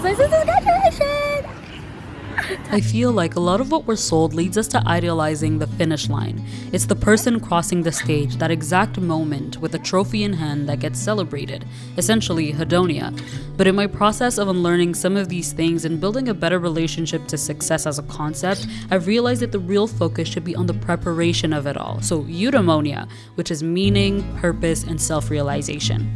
guys. My sister's graduation. I feel like a lot of what we're sold leads us to idealizing the finish line. It's the person crossing the stage, that exact moment with a trophy in hand that gets celebrated, essentially hedonia. But in my process of unlearning some of these things and building a better relationship to success as a concept, I've realized that the real focus should be on the preparation of it all. So eudaimonia, which is meaning, purpose, and self-realization.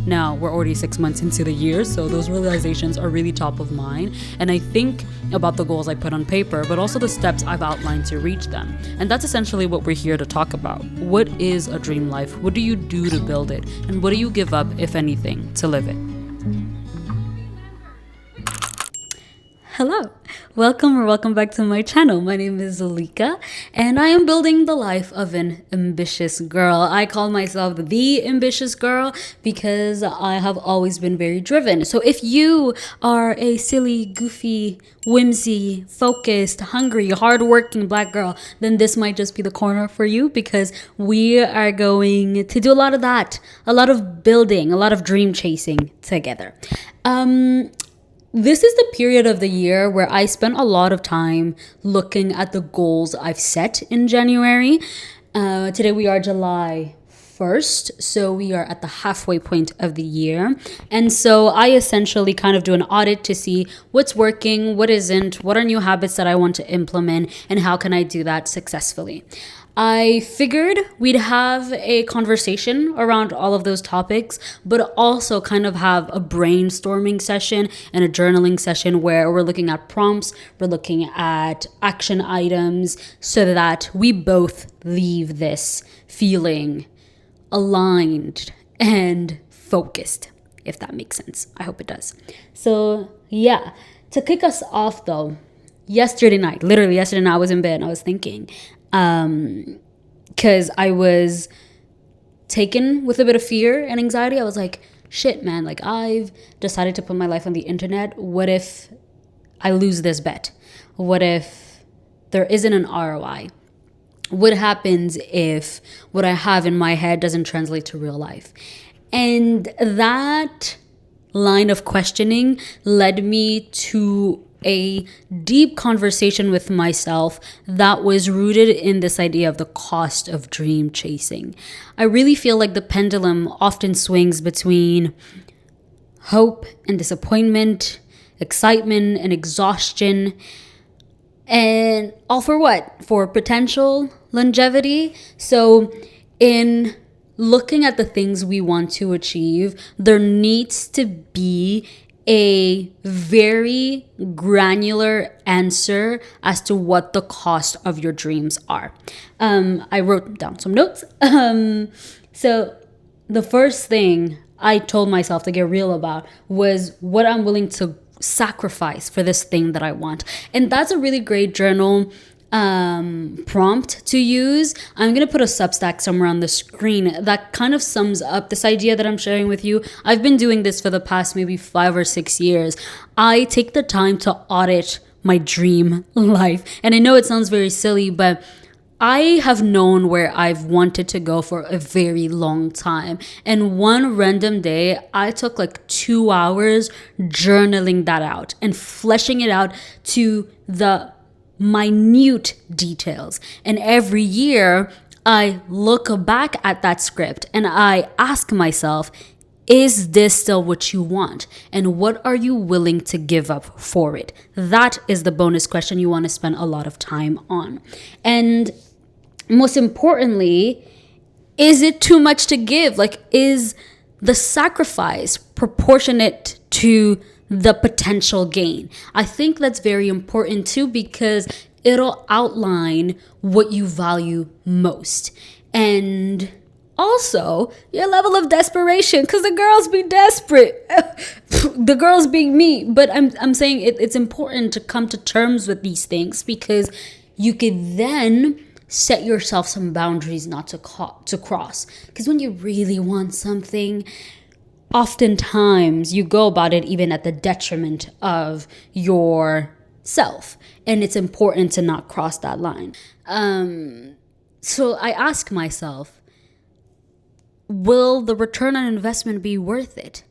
Now, we're already 6 months into the year, so those realizations are really top of mind. And I think about the goals I put on paper, but also the steps I've outlined to reach them. And that's essentially what we're here to talk about. What is a dream life? What do you do to build it? And what do you give up, if anything, to live it? Hello, welcome back to my channel. My name is Zalika, and I am building the life of an ambitious girl. I call myself the ambitious girl because I have always been very driven. So if you are a silly, goofy, whimsy, focused, hungry, hardworking black girl, then this might just be the corner for you, because we are going to do a lot of that, a lot of building, a lot of dream chasing together. This is the period of the year where I spent a lot of time looking at the goals I've set in January. Today we are July 1st, so we are at the halfway point of the year. And so I essentially kind of do an audit to see what's working, what isn't, what are new habits that I want to implement, and how can I do that successfully. I figured we'd have a conversation around all of those topics, but also kind of have a brainstorming session and a journaling session where we're looking at prompts, we're looking at action items, so that we both leave this feeling aligned and focused, if that makes sense. I hope it does. So yeah, to kick us off though, literally yesterday night, I was in bed and I was thinking, because I was taken with a bit of fear and anxiety. I was like, shit, man, like I've decided to put my life on the internet. What if I lose this bet? What if there isn't an ROI? What happens if what I have in my head doesn't translate to real life? And that line of questioning led me to a deep conversation with myself that was rooted in this idea of the cost of dream chasing. I really feel like the pendulum often swings between hope and disappointment, excitement and exhaustion, and all for what? For potential longevity. So in looking at the things we want to achieve, there needs to be a very granular answer as to what the cost of your dreams are. I wrote down some notes. So the first thing I told myself to get real about was what I'm willing to sacrifice for this thing that I want. And that's a really great journal prompt to use. I'm gonna put a Substack somewhere on the screen that kind of sums up this idea that I'm sharing with you. I've been doing this for the past maybe 5 or 6 years. I take the time to audit my dream life, and I know it sounds very silly, but I have known where I've wanted to go for a very long time. And one random day, I took like 2 hours journaling that out and fleshing it out to the minute details. And every year I look back at that script and I ask myself, is this still what you want? And what are you willing to give up for it? That is the bonus question you want to spend a lot of time on. And most importantly, is it too much to give? Like, is the sacrifice proportionate to the potential gain? I think that's very important too, because it'll outline what you value most. And also your level of desperation, because the girls be desperate. The girls being me. But I'm saying it's important to come to terms with these things, because you could then set yourself some boundaries not to cross. Because when you really want something, oftentimes you go about it even at the detriment of yourself. And it's important to not cross that line. So I ask myself, will the return on investment be worth it?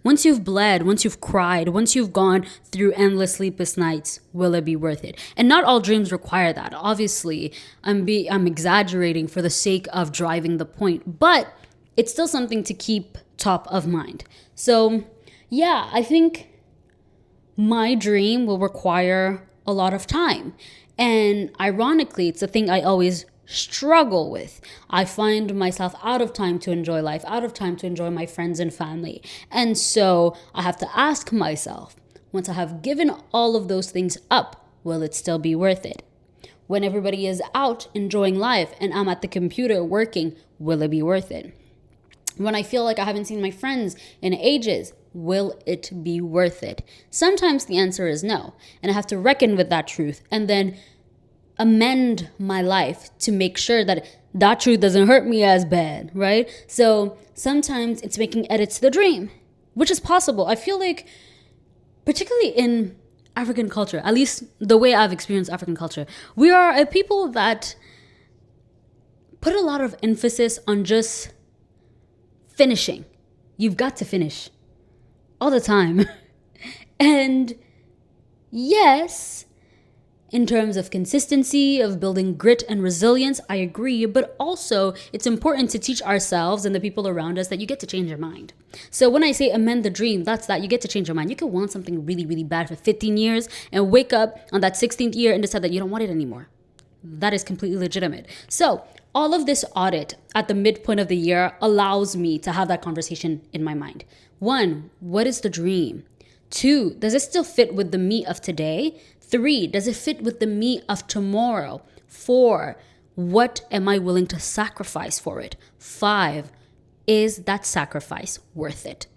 Once you've bled, once you've cried, once you've gone through endless sleepless nights, will it be worth it? And not all dreams require that. Obviously, I'm exaggerating for the sake of driving the point, but it's still something to keep top of mind. So, yeah, I think my dream will require a lot of time. And ironically, it's a thing I always struggle with. I find myself out of time to enjoy life, out of time to enjoy my friends and family. And so I have to ask myself, once I have given all of those things up, will it still be worth it? When everybody is out enjoying life and I'm at the computer working, will it be worth it? When I feel like I haven't seen my friends in ages, will it be worth it? Sometimes the answer is no. And I have to reckon with that truth and then amend my life to make sure that that truth doesn't hurt me as bad, right? So sometimes it's making edits to the dream, which is possible. I feel like, particularly in African culture, at least the way I've experienced African culture, we are a people that put a lot of emphasis on just finishing. You've got to finish all the time. And yes, in terms of consistency, of building grit and resilience, I agree. But also, it's important to teach ourselves and the people around us that you get to change your mind. So when I say amend the dream, that's that. You get to change your mind. You could want something really, really bad for 15 years and wake up on that 16th year and decide that you don't want it anymore. That is completely legitimate. So all of this audit at the midpoint of the year allows me to have that conversation in my mind. 1, what is the dream? 2, does it still fit with the me of today? 3, does it fit with the me of tomorrow? 4, what am I willing to sacrifice for it? 5, is that sacrifice worth it?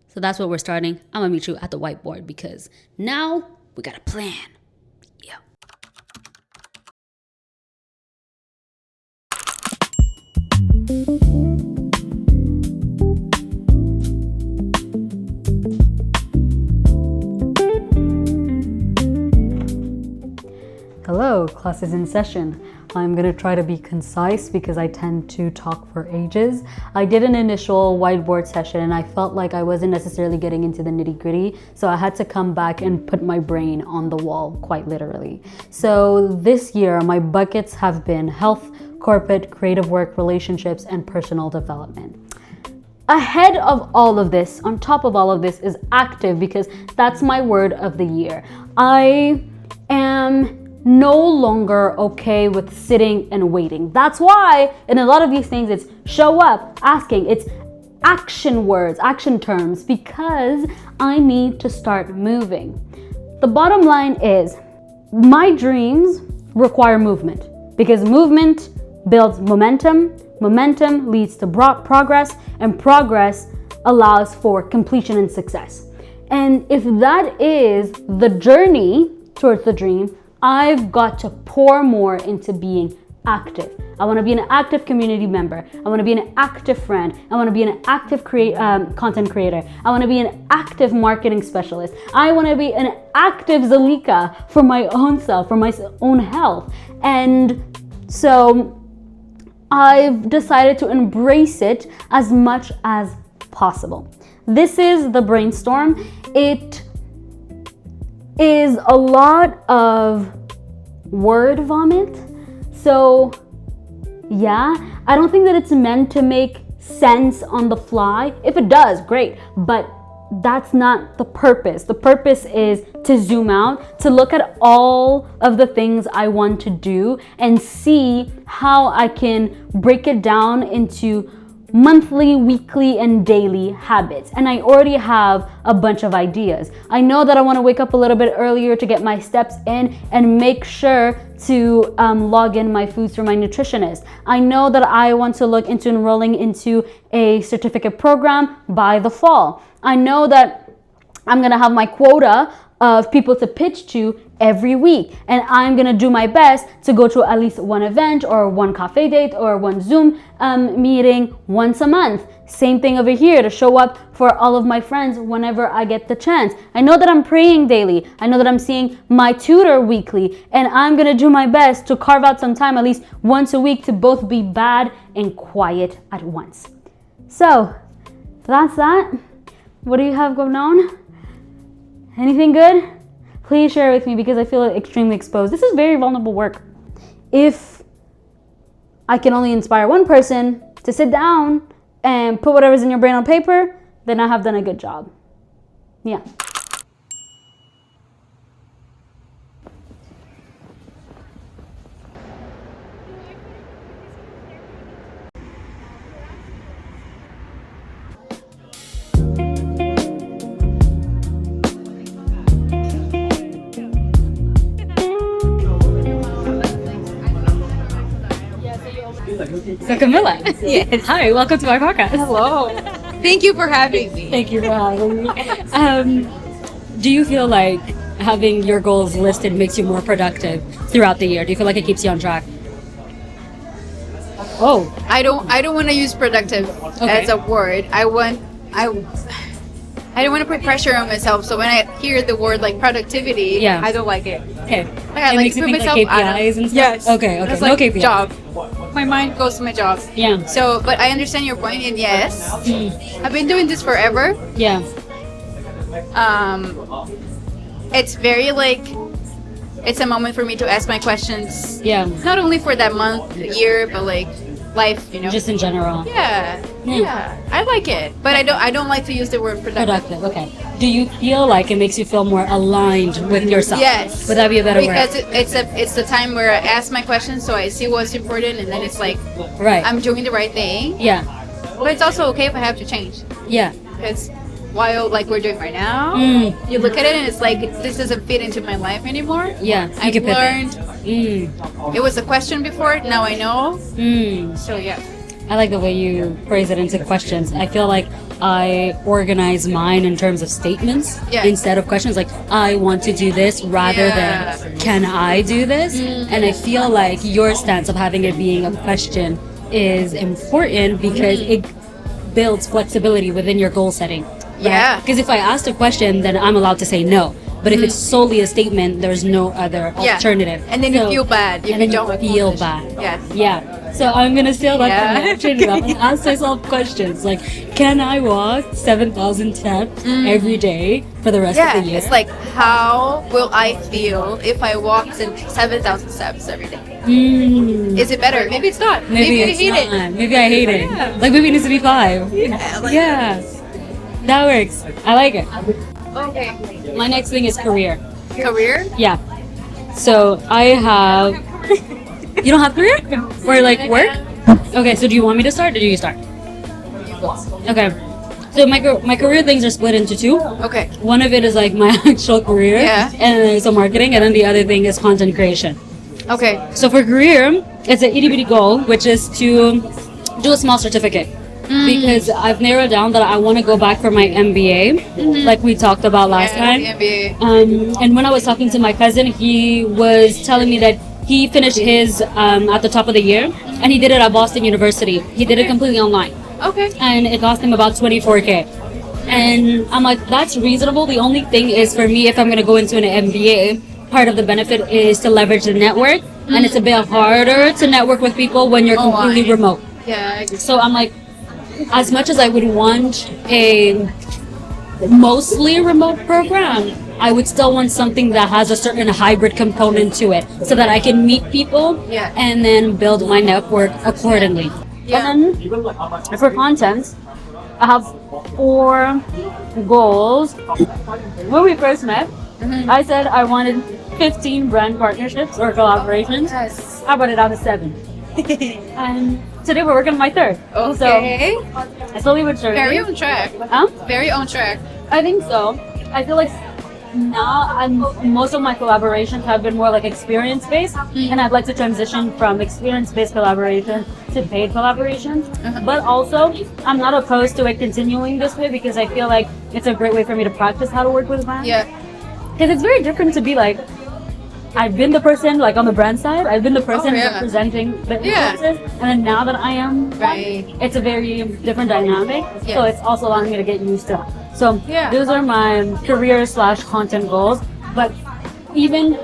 So that's what we're starting. I'm gonna meet you at the whiteboard because now we got a plan. Yeah. Hello, class is in session. I'm going to try to be concise because I tend to talk for ages. I did an initial whiteboard session and I felt like I wasn't necessarily getting into the nitty-gritty, so I had to come back and put my brain on the wall, quite literally. So this year, my buckets have been health, corporate, creative work, relationships, and personal development. Ahead of all of this, on top of all of this, is active because that's my word of the year. I am no longer okay with sitting and waiting. That's why in a lot of these things it's show up, asking, it's action words, action terms, because I need to start moving. The bottom line is my dreams require movement because movement builds momentum, momentum leads to progress, and progress allows for completion and success. And if that is the journey towards the dream, I've got to pour more into being active. I want to be an active community member. I want to be an active friend. I want to be an active content creator. I want to be an active marketing specialist. I want to be an active Zalika for my own self, for my own health. And so I've decided to embrace it as much as possible. This is the brainstorm. It is a lot of word vomit. So yeah, I don't think that it's meant to make sense on the fly. If it does, great, but that's not the purpose. The purpose is to zoom out, to look at all of the things I want to do and see how I can break it down into monthly, weekly, and daily habits. And I already have a bunch of ideas. I know that I want to wake up a little bit earlier to get my steps in and make sure to log in my foods for my nutritionist. I know that I want to look into enrolling into a certificate program by the fall. I know that I'm going to have my quota of people to pitch to every week, and I'm gonna do my best to go to at least one event or one cafe date or one Zoom meeting once a month. Same thing over here, to show up for all of my friends whenever I get the chance. I know that I'm praying daily. I know that I'm seeing my tutor weekly, and I'm gonna do my best to carve out some time at least once a week to both be bad and quiet at once. So that's that. What do you have going on? Anything good? Please share with me because I feel extremely exposed. This is very vulnerable work. If I can only inspire one person to sit down and put whatever's in your brain on paper, then I have done a good job. Yeah. So Camilla. Yes. Hi, welcome to our podcast. Hello. Thank you for having me. Thank you for having me. Do you feel like having your goals listed makes you more productive throughout the year? Do you feel like it keeps you on track? Oh, I don't want to use productive as a word. I don't want to put pressure on myself. So when I hear the word like productivity, Yeah. I don't like it. okay. Like I It like makes to you put think myself like out of- KPIs and stuff? Yes. Okay, That's no like KPIs. job. My mind goes to my job. Yeah. So, but I understand your point, and yes, I've been doing this forever. Yeah. It's very like, it's a moment for me to ask my questions. Yeah. Not only for that month, year, but like life, you know. Just in general. Yeah. I like it, but I don't like to use the word productive. Productive, okay. Do you feel like it makes you feel more aligned with yourself? Yes. Would that be a better because word? it's the time where I ask my questions, so I see what's important, and then it's like Right. I'm doing the right thing. Yeah. But it's also okay if I have to change, Yeah. because while like we're doing right now, you look at it and it's like this doesn't fit into my life anymore. Yeah. I've can pivot. learned. It was a question before. Now I know. So yeah. I like the way you phrase it into questions. I feel like I organize mine in terms of statements instead of questions. Like, I want to do this rather than can I do this? And I feel like your stance of having it being a question is important because it builds flexibility within your goal setting. Yeah. Because if I asked a question, then I'm allowed to say no. But if it's solely a statement, there's no other alternative. And then you feel bad if and you then don't feel accomplish. bad. Yes. Yeah. So I'm gonna steal that Yeah. connection. I'm gonna ask myself questions like, can I walk 7,000 steps every day for the rest of the year? It's like, how will I feel if I walk 7,000 steps every day? Is it better? Maybe it's not. Maybe I it's hate not. it. Maybe I hate it. Like maybe it needs to be 5. Yeah. That works. I like it. Okay. My next thing is career. Career? Yeah. So I have. You don't have career or like work? Okay. So do you want me to start or do you start? Okay. So my career things are split into 2. Okay. One of it is like my actual career, Yeah. and then there's marketing, and then the other thing is content creation. Okay. So for career, it's an itty bitty goal, which is to do a small certificate. Because I've narrowed down that I want to go back for my MBA, like we talked about last time. The MBA. And when I was talking to my cousin, he was telling me that he finished his at the top of the year, and he did it at Boston University. He did it completely online, Okay. and it cost him about 24K. And I'm like, that's reasonable. The only thing is for me, if I'm going to go into an MBA, part of the benefit is to leverage the network, and it's a bit harder to network with people when you're completely remote. Yeah. I agree. So I'm like, as much as I would want a mostly remote program, I would still want something that has a certain hybrid component to it so that I can meet people and then build my network accordingly. Yeah. And then for content, I have 4 goals. When we first met, I said I wanted 15 brand partnerships or collaborations. Yes. I brought it down to 7. And today we're working on my 3rd. Okay. So slowly but surely. Very on track. Huh? Very on track. I think so. I feel like now most of my collaborations have been more like experience based, and I'd like to transition from experience based collaboration to paid collaborations. But also, I'm not opposed to it continuing this way because I feel like it's a great way for me to practice how to work with brands. Yeah. Because it's very different to be like, I've been the person like on the brand side. I've been the person representing the influencers, and then now that I am, it's a very different dynamic. So it's also allowing me to get used to it. So those are my career/content goals. But even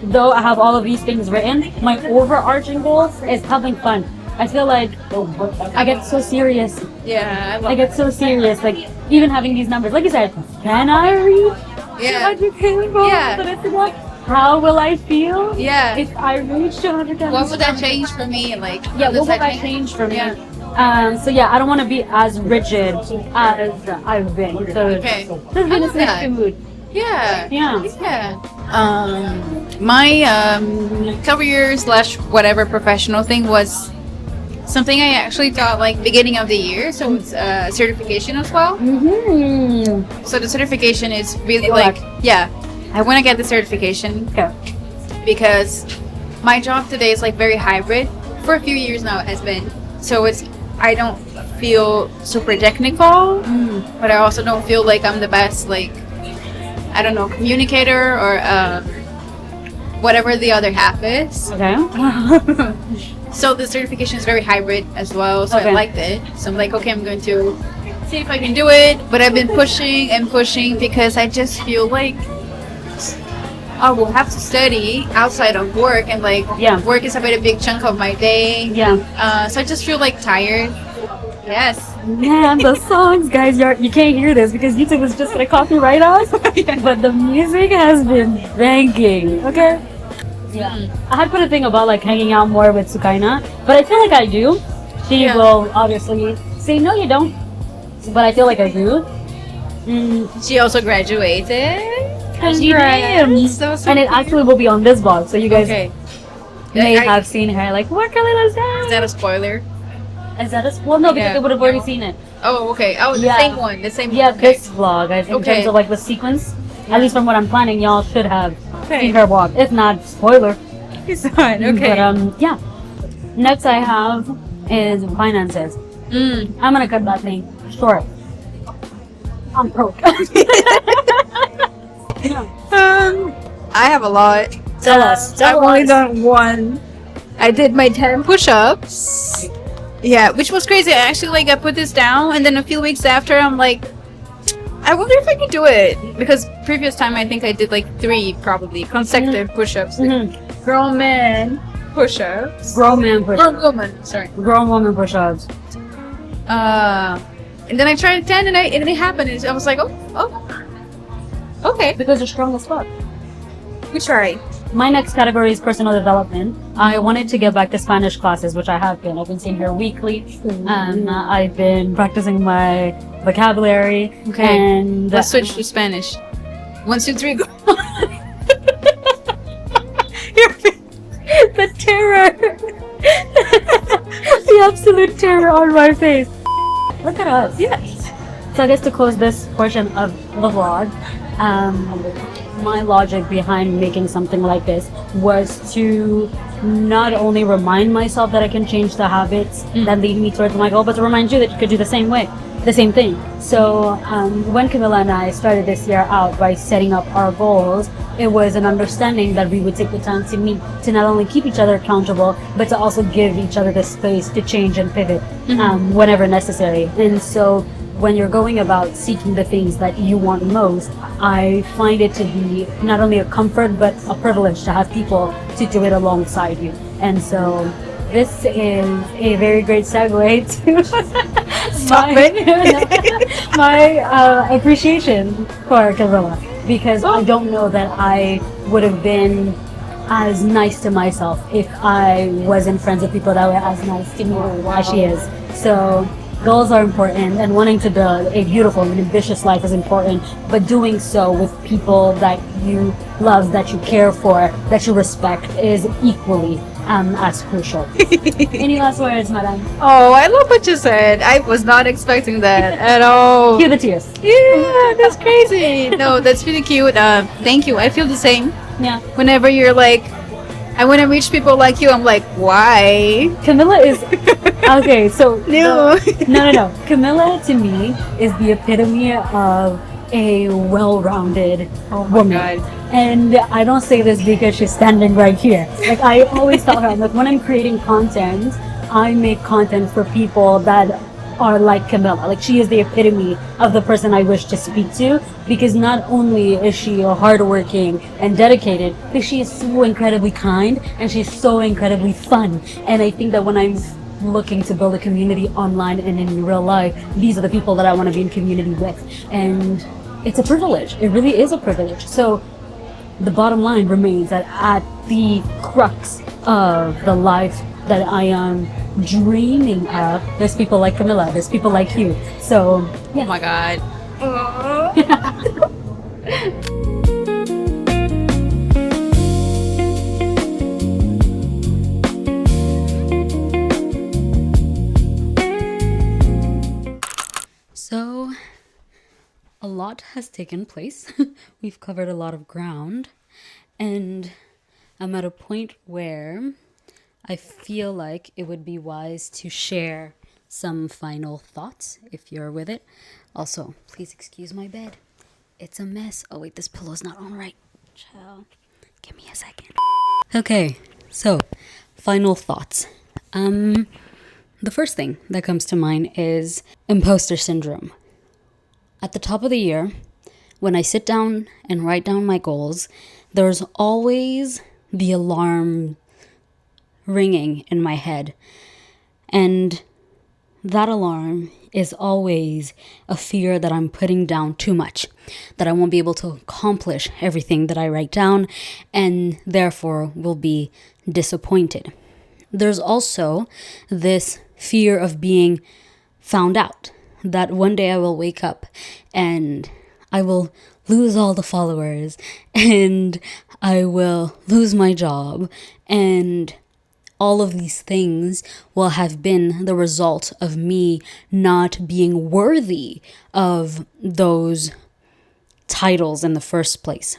though I have all of these things written, my overarching goal is having fun. I feel like I get so serious. Yeah, I get so serious. Like even having these numbers, like you said, can I reach Yeah. 200K goals Yeah. on Instagram? How will I feel Yeah. if I reach 200K? What would that change for me? Like, Yeah, what does will that change for me? Yeah. So yeah, I don't want to be as rigid as I've been. So Okay. just I be in a love that. safe mood. Yeah. Yeah. Yeah. My career slash whatever professional thing was something I actually taught like beginning of the year. So it's certification as well. Mm-hmm. So the certification is really Correct. like, yeah, I want to get the certification Okay. because my job today is like very hybrid. For a few years now it has been. So I don't feel super technical, but I also don't feel like I'm the best, like, I don't know, communicator or whatever the other half is. Okay. So the certification is very hybrid as well, so Okay. I liked it. So I'm like, okay, I'm going to see if I can do it. But I've been pushing and pushing because I just feel like I will have to study outside of work, and like Yeah. work is a very big chunk of my day. Yeah. So I just feel like tired. Yes. Man, the songs, guys, you can't hear this because YouTube is just gonna copyright us. But the music has been banging. Okay. Yeah. I had put a thing about like hanging out more with Sukaina, but I feel like I do. She Yeah. will obviously say no, you don't. But I feel like I do. She also graduated. She did. So And it actually will be on this vlog, so you guys okay. may I- have seen her. Like, what color is that? Is that a spoiler? Is that a well? No, because Yeah. they would have already seen it. Oh, okay. Oh, the Yeah. same one. The same Yeah, one. Okay. this vlog, in Okay. terms of like the sequence, at least from what I'm planning, y'all should have Okay. seen her walk. If not, spoiler. It's fine. Okay. But yeah. Next I have is finances. I'm gonna cut that thing short. I'm broke. I have a lot. Tell us. I've only done one. I did my 10 push-ups. Yeah, which was crazy. I actually like I put this down, and then a few weeks after, I'm like, I wonder if I can do it, because previous time I think I did like 3 probably consecutive push-ups. Grown man push-ups. Grown man push-ups. Grown woman. Sorry. Grown woman push-ups. And then I tried 10, and it happened. And I was like, oh, okay. Because you're strong as fuck. We tried. My next category is personal development. I wanted to get back to Spanish classes, which I have been. I've been seeing her weekly. I've been practicing my vocabulary. Okay. And Let's switch to Spanish. 1, 2, 3, go. the terror. The absolute terror on my face. Look at us. Yes. So I guess to close this portion of the vlog, my logic behind making something like this was to not only remind myself that I can change the habits that lead me towards my goal, but to remind you that you could do the same thing. So when Camilla and I started this year out by setting up our goals, it was an understanding that we would take the time to meet, to not only keep each other accountable, but to also give each other the space to change and pivot whenever necessary. And so when you're going about seeking the things that you want most, I find it to be not only a comfort, but a privilege to have people to do it alongside you. And so this is a very great segue to my appreciation for Camilla, because I don't know that I would have been as nice to myself if I wasn't friends with people that were as nice to me as she is. So goals are important, and wanting to build a beautiful and ambitious life is important, but doing so with people that you love, that you care for, that you respect is equally as crucial. Any last words, madam? Oh, I love what you said. I was not expecting that at all. Cue the tears. Yeah, that's crazy. No, that's really cute. Thank you. I feel the same. Yeah. Whenever you're like, I want to reach people like you, I'm like, why? Camilla is okay. So No. no. Camilla to me is the epitome of a well-rounded woman. God. And I don't say this because she's standing right here. Like, I always tell her, like, when I'm creating content, I make content for people that are like Camilla. Like, she is the epitome of the person I wish to speak to, because not only is she hardworking and dedicated, but she is so incredibly kind and she's so incredibly fun. And I think that when I'm looking to build a community online and in real life, these are the people that I want to be in community with. And it's a privilege. It really is a privilege. So the bottom line remains that at the crux of the life that I am dreaming of, there's people like Camilla, there's people like you. So, yeah. Oh my God. So, a lot has taken place. We've covered a lot of ground, and I'm at a point where I feel like it would be wise to share some final thoughts if you're with it. Also, please excuse my bed. It's a mess. Oh wait, this pillow's not on right. Chill. Give me a second. Okay, so final thoughts. The first thing that comes to mind is imposter syndrome. At the top of the year, when I sit down and write down my goals, there's always the alarm ringing in my head. And that alarm is always a fear that I'm putting down too much, that I won't be able to accomplish everything that I write down, and therefore will be disappointed. There's also this fear of being found out, that one day I will wake up and I will lose all the followers and I will lose my job, and all of these things will have been the result of me not being worthy of those titles in the first place.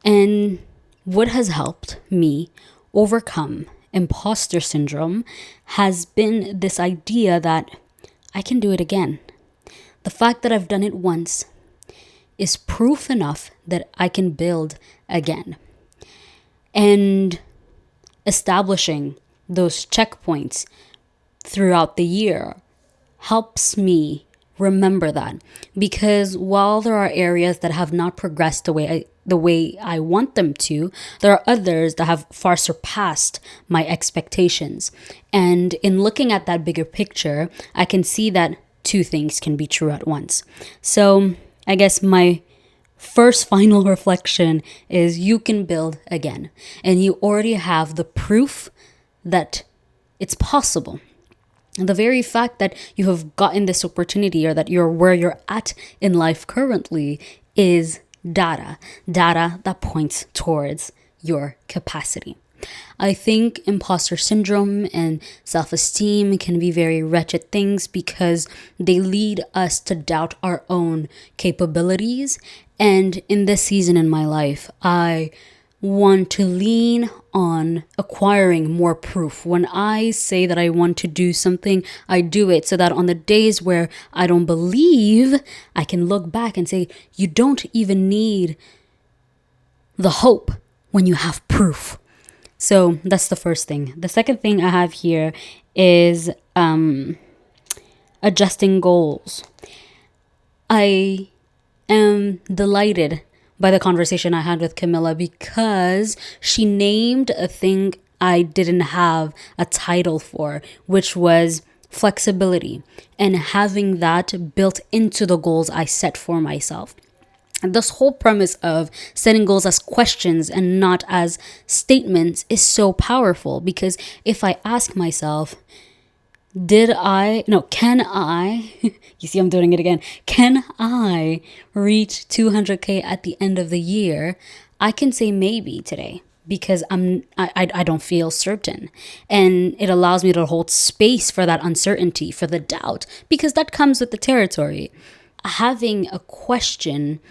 And what has helped me overcome imposter syndrome has been this idea that I can do it again. The fact that I've done it once is proof enough that I can build again. And establishing those checkpoints throughout the year helps me remember that, because while there are areas that have not progressed the way I want them to, there are others that have far surpassed my expectations. And in looking at that bigger picture, I can see that two things can be true at once. So I guess my first final reflection is you can build again, and you already have the proof that it's possible. The very fact that you have gotten this opportunity, or that you're where you're at in life currently, is data that points towards your capacity. I think imposter syndrome and self-esteem can be very wretched things because they lead us to doubt our own capabilities. And in this season in my life, I want to lean on acquiring more proof. When I say that I want to do something, I do it, so that on the days where I don't believe, I can look back and say, you don't even need the hope when you have proof. So that's the first thing. The second thing I have here is adjusting goals. I am delighted by the conversation I had with Camilla, because she named a thing I didn't have a title for, which was flexibility, and having that built into the goals I set for myself. This whole premise of setting goals as questions and not as statements is so powerful, because if I ask myself, can I, you see I'm doing it again, can I reach 200K at the end of the year? I can say maybe today, because I don't feel certain. And it allows me to hold space for that uncertainty, for the doubt, because that comes with the territory. Having a question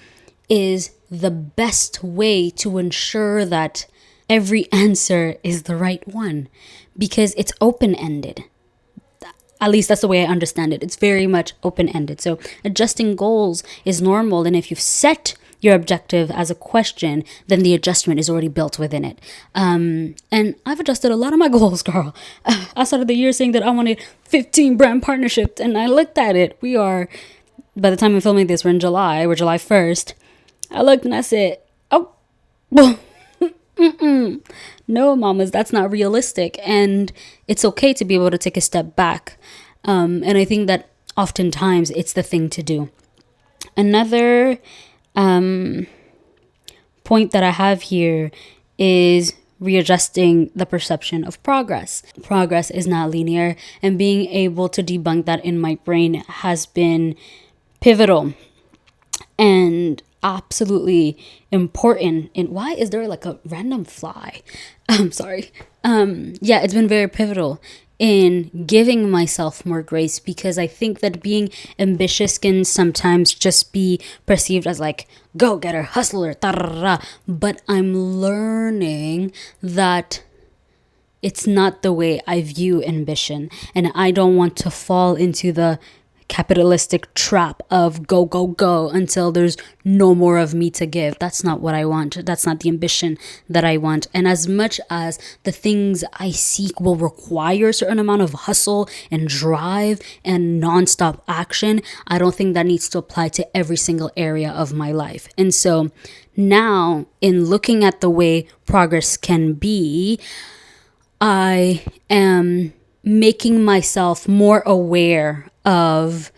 is the best way to ensure that every answer is the right one, because it's open-ended. At least that's the way I understand it. It's very much open-ended. So adjusting goals is normal. And if you've set your objective as a question, then the adjustment is already built within it. And I've adjusted a lot of my goals, girl. I started the year saying that I wanted 15 brand partnerships. And I looked at it. By the time I'm filming this, we're July 1st. I looked and I said, oh, well, No, mamas, that's not realistic. And it's okay to be able to take a step back. And I think that oftentimes it's the thing to do. Another point that I have here is readjusting the perception of progress. Progress is not linear, and being able to debunk that in my brain has been pivotal and absolutely important. And why is there like a random fly? I'm sorry. Yeah, it's been very pivotal in giving myself more grace, because I think that being ambitious can sometimes just be perceived as like go getter, hustler, tarara. But I'm learning that it's not the way I view ambition, and I don't want to fall into the capitalistic trap of go, go, go until there's no more of me to give. That's not what I want. That's not the ambition that I want. And as much as the things I seek will require a certain amount of hustle and drive and nonstop action, I don't think that needs to apply to every single area of my life. And so now, in looking at the way progress can be, I am making myself more aware of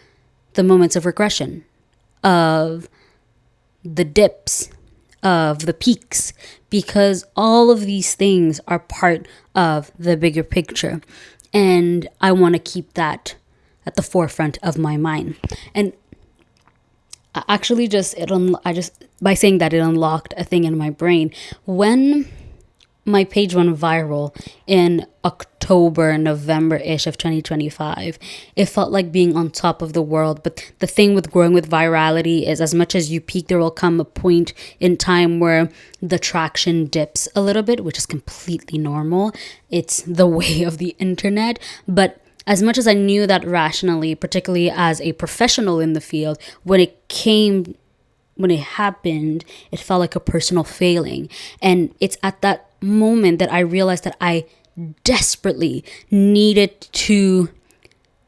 the moments of regression, of the dips, of the peaks, because all of these things are part of the bigger picture. And I want to keep that at the forefront of my mind. And actually by saying that, it unlocked a thing in my brain. When my page went viral in October, November-ish of 2025, it felt like being on top of the world. But the thing with growing with virality is, as much as you peak, there will come a point in time where the traction dips a little bit, which is completely normal. It's the way of the internet. But as much as I knew that rationally, particularly as a professional in the field, when it happened, it felt like a personal failing. And it's at that moment that I realized that I desperately needed to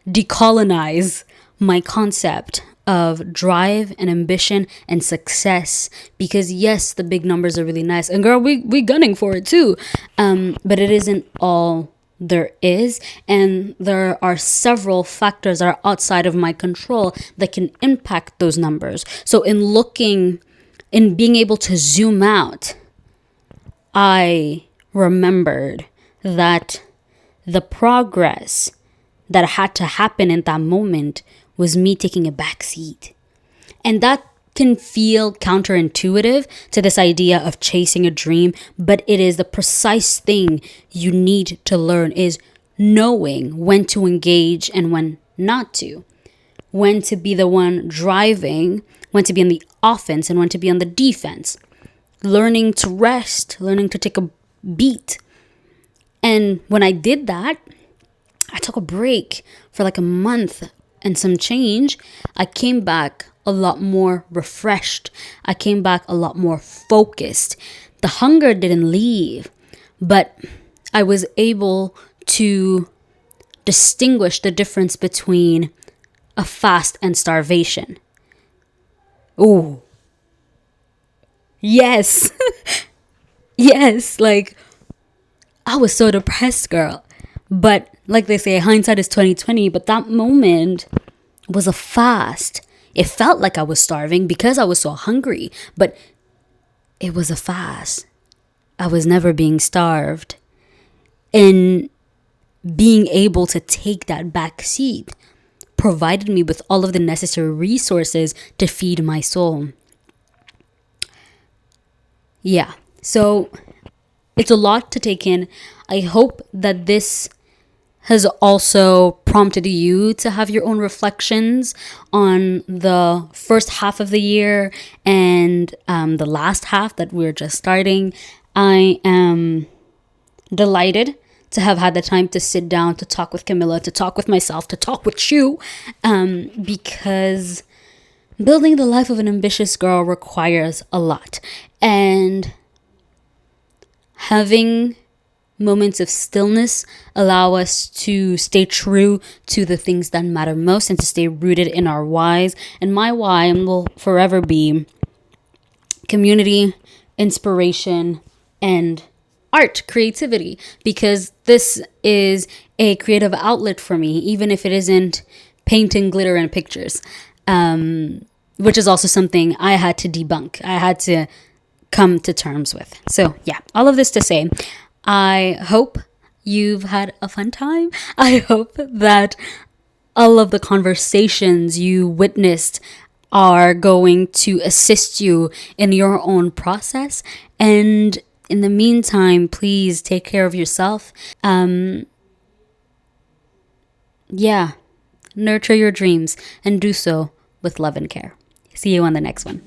decolonize my concept of drive and ambition and success, because yes, the big numbers are really nice, and girl, we gunning for it too, but it isn't all there is, and there are several factors that are outside of my control that can impact those numbers. So in being able to zoom out, I remembered that the progress that had to happen in that moment was me taking a back seat. And that can feel counterintuitive to this idea of chasing a dream, but it is the precise thing you need to learn, is knowing when to engage and when not to. When to be the one driving, when to be on the offense, and when to be on the defense. Learning to rest, learning to take a beat. And when I did that, I took a break for like a month and some change. I came back a lot more refreshed. I came back a lot more focused. The hunger didn't leave, but I was able to distinguish the difference between a fast and starvation. Ooh. Yes. Yes, like I was so depressed, girl. But like they say, hindsight is 20/20, but that moment was a fast. It felt like I was starving because I was so hungry, but it was a fast. I was never being starved. And being able to take that back seat provided me with all of the necessary resources to feed my soul. Yeah, so it's a lot to take in. I hope that this has also prompted you to have your own reflections on the first half of the year and the last half that we're just starting. I am delighted to have had the time to sit down, to talk with Camilla, to talk with myself, to talk with you, because building the life of an ambitious girl requires a lot. And having moments of stillness allow us to stay true to the things that matter most and to stay rooted in our whys. And my why will forever be community, inspiration, and art, creativity, because this is a creative outlet for me, even if it isn't painting glitter and pictures, which is also something I had to debunk. I had to come to terms with. So yeah, all of this to say, I hope you've had a fun time. I hope that all of the conversations you witnessed are going to assist you in your own process. And in the meantime, please take care of yourself. Yeah, nurture your dreams and do so with love and care. See you on the next one.